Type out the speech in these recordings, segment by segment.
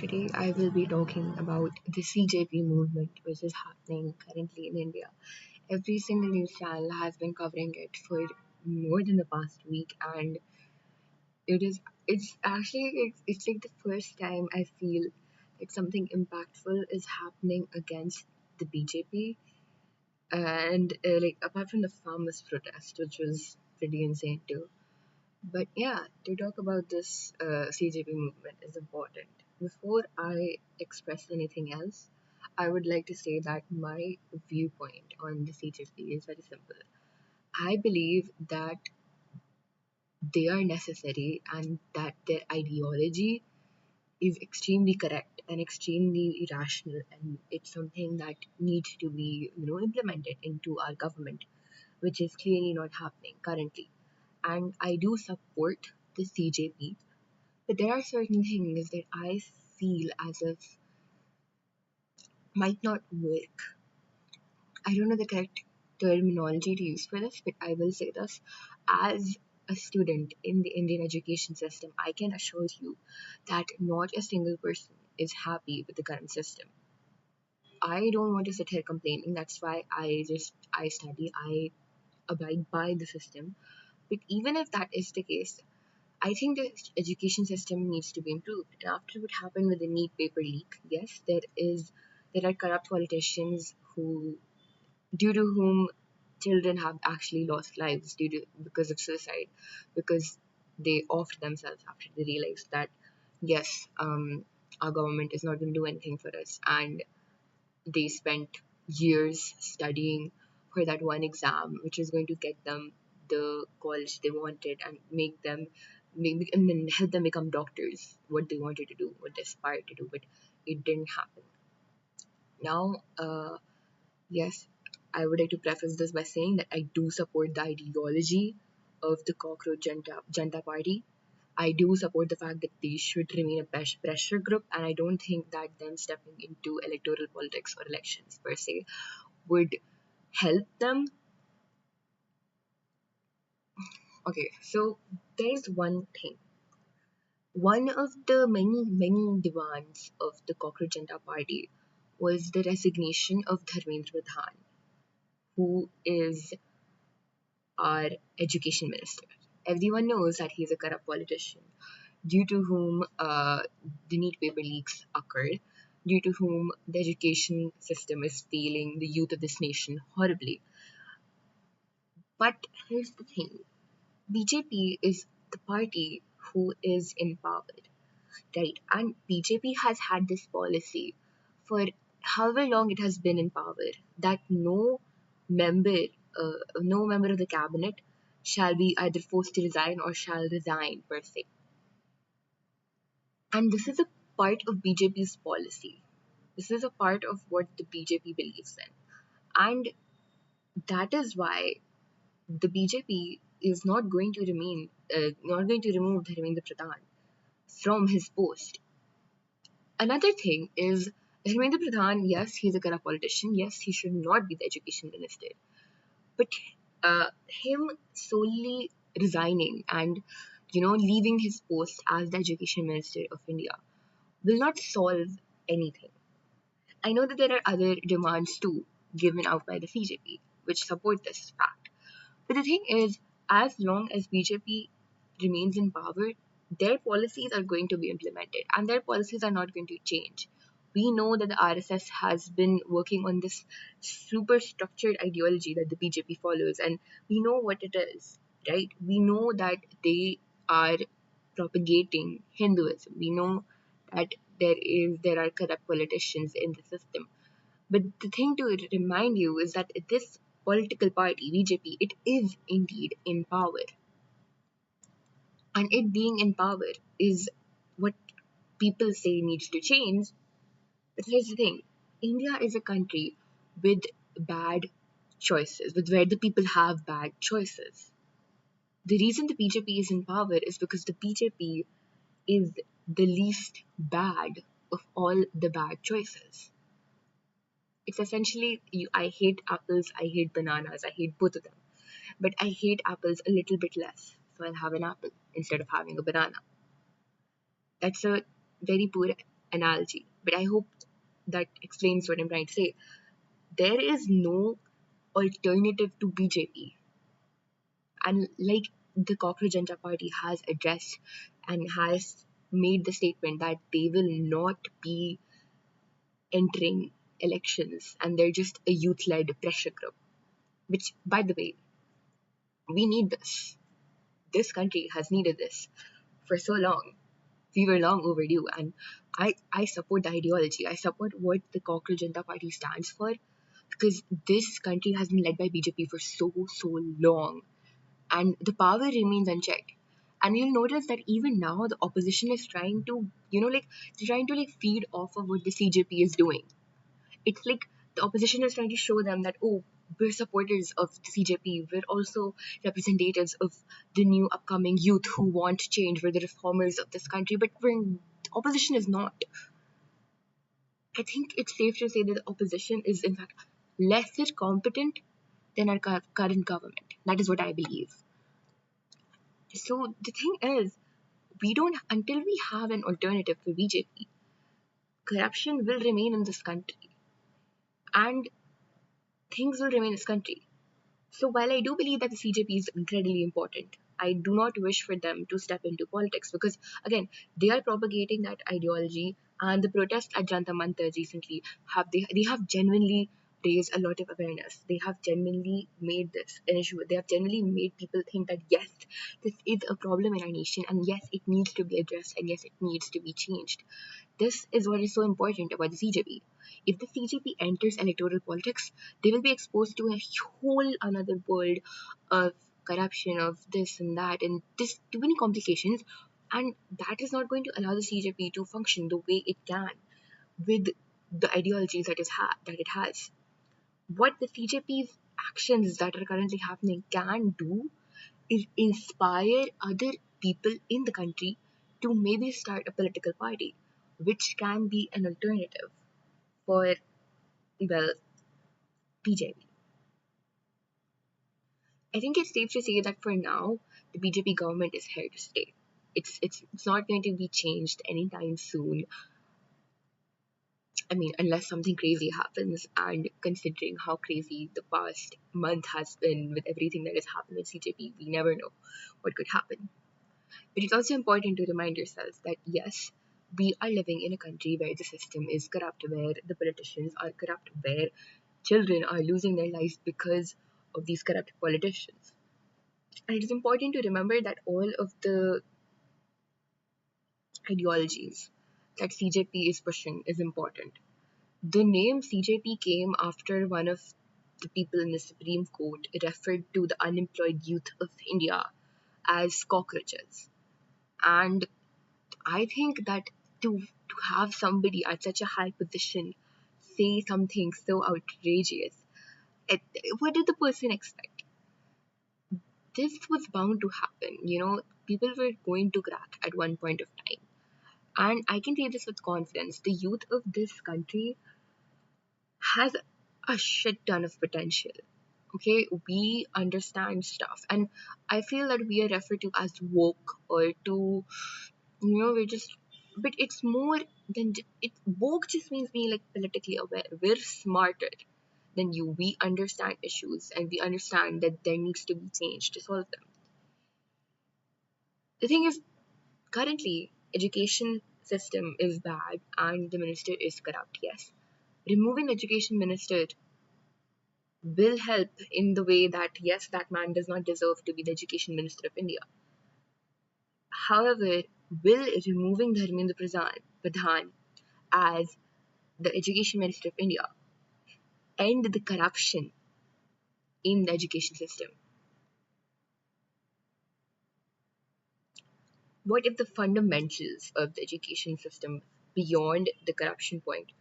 Today I will be talking about the CJP movement which is happening currently in India. Every single news channel has been covering it for more than the past week, and it is it's like the first time I feel like something impactful is happening against the BJP. And like apart from the farmers protest, which was pretty insane too. But yeah, to talk about this CJP movement is important. Before I express anything else, I would like to say that my viewpoint on the CJP is very simple. I believe that they are necessary and that their ideology is extremely correct and extremely irrational, and it's something that needs to be implemented into our government, which is clearly not happening currently. And I do support the CJP. But there are certain things that I feel as if might not work. I don't know the correct terminology to use for this, but I will say this. As a student in the Indian education system, I can assure you that not a single person is happy with the current system. I don't want to sit here complaining. That's why I study, I abide by the system. But even if that is the case, I think the education system needs to be improved. And after what happened with the NEET paper leak, yes, there are corrupt politicians who, due to whom children have actually lost lives because of suicide, because they offed themselves after they realized that yes, our government is not going to do anything for us, and they spent years studying for that one exam, which was going to get them the college they wanted and and then help them become doctors, what they wanted to do, what they aspired to do, but it didn't happen. Now, yes, I would like to preface this by saying that I do support the ideology of the Cockroach Janta Party. I do support the fact that they should remain a pressure group, and I don't think that them stepping into electoral politics or elections per se would help them. Okay, so there's one thing. One of the many demands of the Cockroach Janta Party was the resignation of Dharmendra Pradhan, who is our education minister. Everyone knows that he's a corrupt politician, due to whom the NEET paper leaks occurred, due to whom the education system is failing the youth of this nation horribly. But here's the thing, BJP is the party who is in power, right? And BJP has had this policy for however long it has been in power, that member, no member of the cabinet shall be either forced to resign or shall resign per se. And this is a part of BJP's policy. This is a part of what the BJP believes in. And that is why the BJP is not going to remove Dharmendra Pradhan from his post. Another thing is Dharmendra Pradhan, yes, he's a corrupt politician. Yes, he should not be the education minister. But him solely resigning and leaving his post as the education minister of India will not solve anything. I know that there are other demands too given out by the CJP which support this fact. But the thing is, as long as BJP remains in power, their policies are going to be implemented and their policies are not going to change. We know that the RSS has been working on this super structured ideology that the BJP follows, and we know what it is, right? We know that they are propagating Hinduism. We know that there are corrupt politicians in the system. But the thing to remind you is that this political party, BJP, it is indeed in power. And it being in power is what people say needs to change. But here's the thing, India is a country with bad choices, with where the people have bad choices. The reason the BJP is in power is because the BJP is the least bad of all the bad choices. It's essentially I hate apples, I hate bananas, I hate both of them. But I hate apples a little bit less. So I'll have an apple instead of having a banana. That's a very poor analogy, but I hope that explains what I'm trying to say. There is no alternative to BJP. And like the Cockroach Janta Party has addressed and has made the statement that they will not be entering elections and they're just a youth led pressure group, which, by the way, we need this. This country has needed this for so long. We were long overdue, and I support the ideology. I support what the Cockroach Janta Party stands for because this country has been led by BJP for so long, and the power remains unchecked. And you'll notice that even now the opposition is trying to, like they're trying to like feed off of what the CJP is doing. It's like the opposition is trying to show them that, oh, we're supporters of the CJP, we're also representatives of the new upcoming youth who want change, we're the reformers of this country, but the opposition is not. I think it's safe to say that the opposition is in fact lesser competent than our current government. That is what I believe. So the thing is, we don't, until we have an alternative for BJP, corruption will remain in this country and things will remain in this country. So while I do believe that the CJP is incredibly important, I do not wish for them to step into politics because again, they are propagating that ideology, and the protests at Janta Mantar recently they have genuinely raised a lot of awareness. They have genuinely made this an issue. They have genuinely made people think that yes, this is a problem in our nation and yes, it needs to be addressed and yes, it needs to be changed. This is what is so important about the CJP. If the CJP enters electoral politics, they will be exposed to a whole another world of corruption, of this and that, and this too many complications, and that is not going to allow the CJP to function the way it can with the ideologies that it has. What the CJP's actions that are currently happening can do is inspire other people in the country to maybe start a political party, which can be an alternative for, well, BJP. I think it's safe to say that for now, the BJP government is here to stay. It's not going to be changed anytime soon. I mean, unless something crazy happens, and considering how crazy the past month has been with everything that has happened with CJP, we never know what could happen. But it's also important to remind yourselves that yes, we are living in a country where the system is corrupt, where the politicians are corrupt, where children are losing their lives because of these corrupt politicians. And it is important to remember that all of the ideologies that CJP is pushing is important. The name CJP came after one of the people in the Supreme Court referred to the unemployed youth of India as cockroaches. And I think that to have somebody at such a high position say something so outrageous, it, what did the person expect? This was bound to happen. People were going to crack at one point of time. And I can say this with confidence. The youth of this country has a shit ton of potential. Okay, we understand stuff. And I feel that we are referred to as woke or to, we're just, but it's more than, woke just means being like politically aware. We're smarter than you. We understand issues and we understand that there needs to be change to solve them. The thing is, currently, education system is bad and the minister is corrupt, yes. Removing the education minister will help in the way that, yes, that man does not deserve to be the education minister of India. However, will removing Dharmendra Pradhan as the education minister of India end the corruption in the education system? What if the fundamentals of the education system beyond the corruption point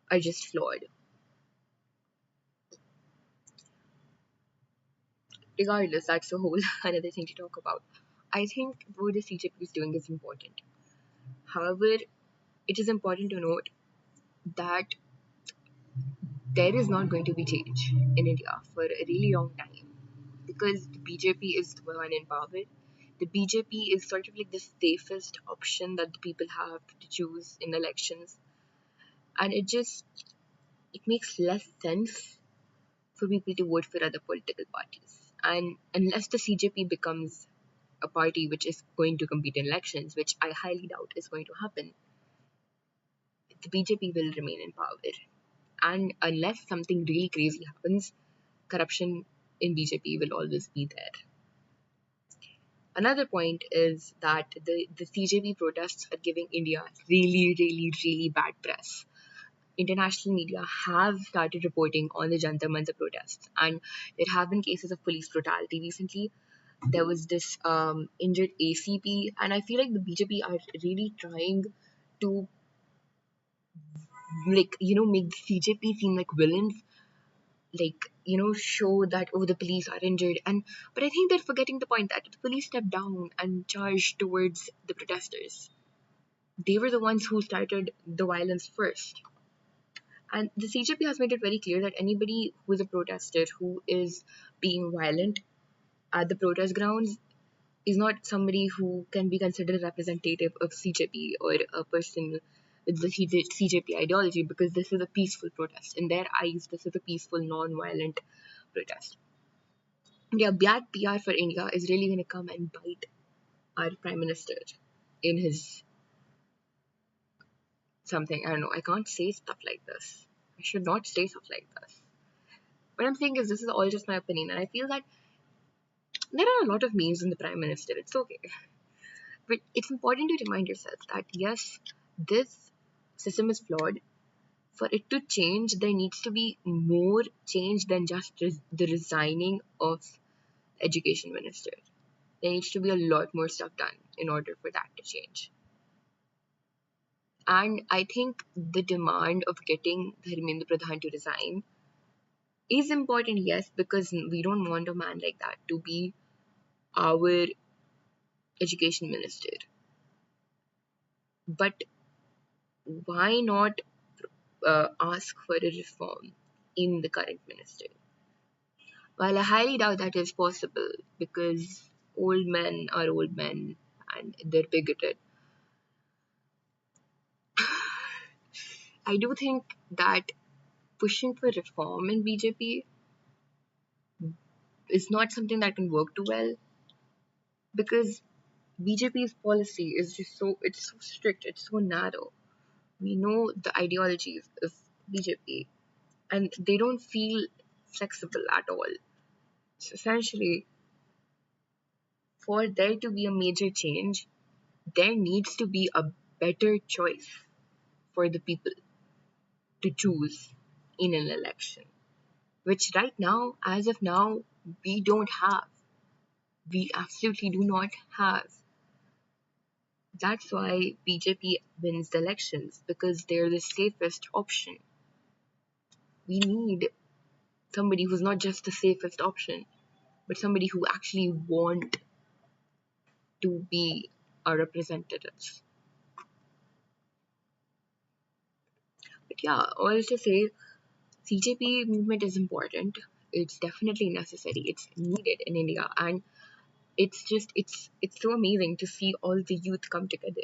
are just flawed? Regardless, that's a whole another thing to talk about. I think what the CJP is doing is important. However, it is important to note that there is not going to be change in India for a really long time because the BJP is the one in power. the BJP is sort of like the safest option that the people have to choose in elections, and it makes less sense for people to vote for other political parties. And unless the CJP becomes a party which is going to compete in elections, which I highly doubt is going to happen, the BJP will remain in power. And unless something really crazy happens, corruption in BJP will always be there. Another point is that the CJP protests are giving India really, really, really bad press. International media have started reporting on the Jantar Mantar protests, and there have been cases of police brutality recently. There was this injured ACP, and I feel like the BJP are really trying to, like, make the CJP seem like villains, like, show that, oh, the police are injured. And but I think they're forgetting the point that the police stepped down and charged towards the protesters. They were the ones who started the violence first. And the CJP has made it very clear that anybody who is a protester who is being violent at the protest grounds is not somebody who can be considered a representative of CJP or a person with the CJP ideology, because this is a peaceful protest. In their eyes, this is a peaceful, non-violent protest. Yeah, bad PR for India is really going to come and bite our Prime Minister in his something. I don't know. I can't say stuff like this. I should not say stuff like this. What I'm saying is, this is all just my opinion, and I feel that there are a lot of memes in the Prime Minister. It's okay. But it's important to remind yourself that yes, this system is flawed. For it to change, there needs to be more change than just the resigning of education minister. There needs to be a lot more stuff done in order for that to change. And I think the demand of getting Dharmendra Pradhan to resign is important, yes, because we don't want a man like that to be our education minister. But why not ask for a reform in the current minister? While I highly doubt that is possible, because old men are old men and they're bigoted, I do think that pushing for reform in BJP is not something that can work too well, because BJP's policy is just it's so strict, it's so narrow. We know the ideologies of BJP, and they don't feel flexible at all. So essentially, for there to be a major change, there needs to be a better choice for the people to choose in an election, which right now, as of now, we don't have. We absolutely do not have. That's why BJP wins the elections, because they're the safest option. We need somebody who's not just the safest option, but somebody who actually want to be our representatives. But yeah, all to say, CJP movement is important. It's definitely necessary. It's needed in India, and it's so amazing to see all the youth come together,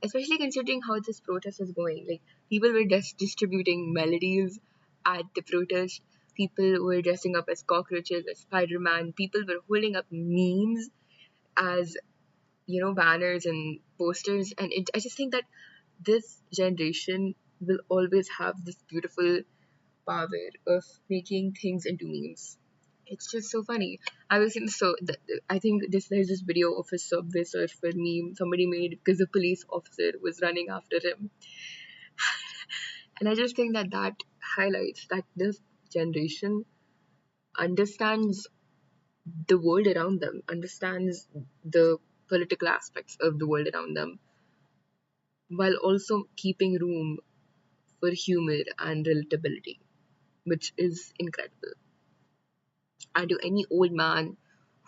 especially considering how this protest is going. Like, people were just distributing melodies at the protest. People were dressing up as cockroaches, as Spider-Man. People were holding up memes as banners and posters, and I just think that this generation will always have this beautiful power of making things into memes. It's just so funny. I was in I think there's this video of a Subway surfer meme somebody made because the police officer was running after him, and I just think that that highlights that this generation understands the world around them, understands the political aspects of the world around them, while also keeping room for humor and relatability, which is incredible. And to any old man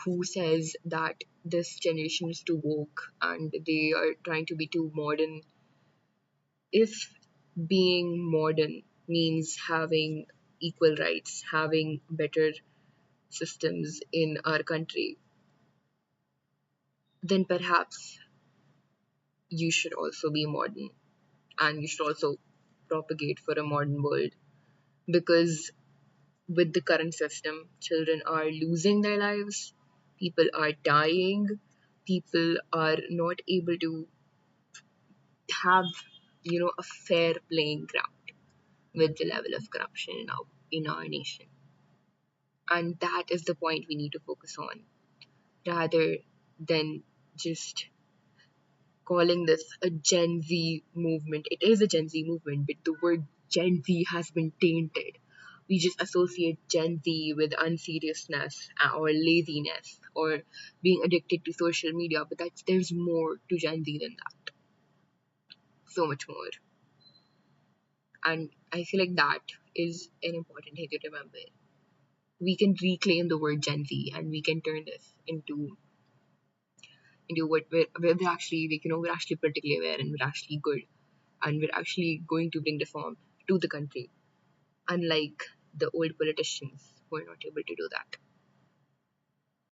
who says that this generation is too woke and they are trying to be too modern, if being modern means having equal rights, having better systems in our country, then perhaps you should also be modern, and you should also propagate for a modern world, because with the current system, children are losing their lives, people are dying, people are not able to have, a fair playing ground with the level of corruption in our nation. And that is the point we need to focus on, rather than just calling this a Gen Z movement. It is a Gen Z movement, but the word Gen Z has been tainted. We just associate Gen Z with unseriousness or laziness or being addicted to social media, but there's more to Gen Z than that. So much more. And I feel like that is an important thing to remember. We can reclaim the word Gen Z and we can turn this into what we're actually, like, we're actually politically aware and we're actually good, and we're actually going to bring reform to the country, unlike the old politicians who are not able to do that.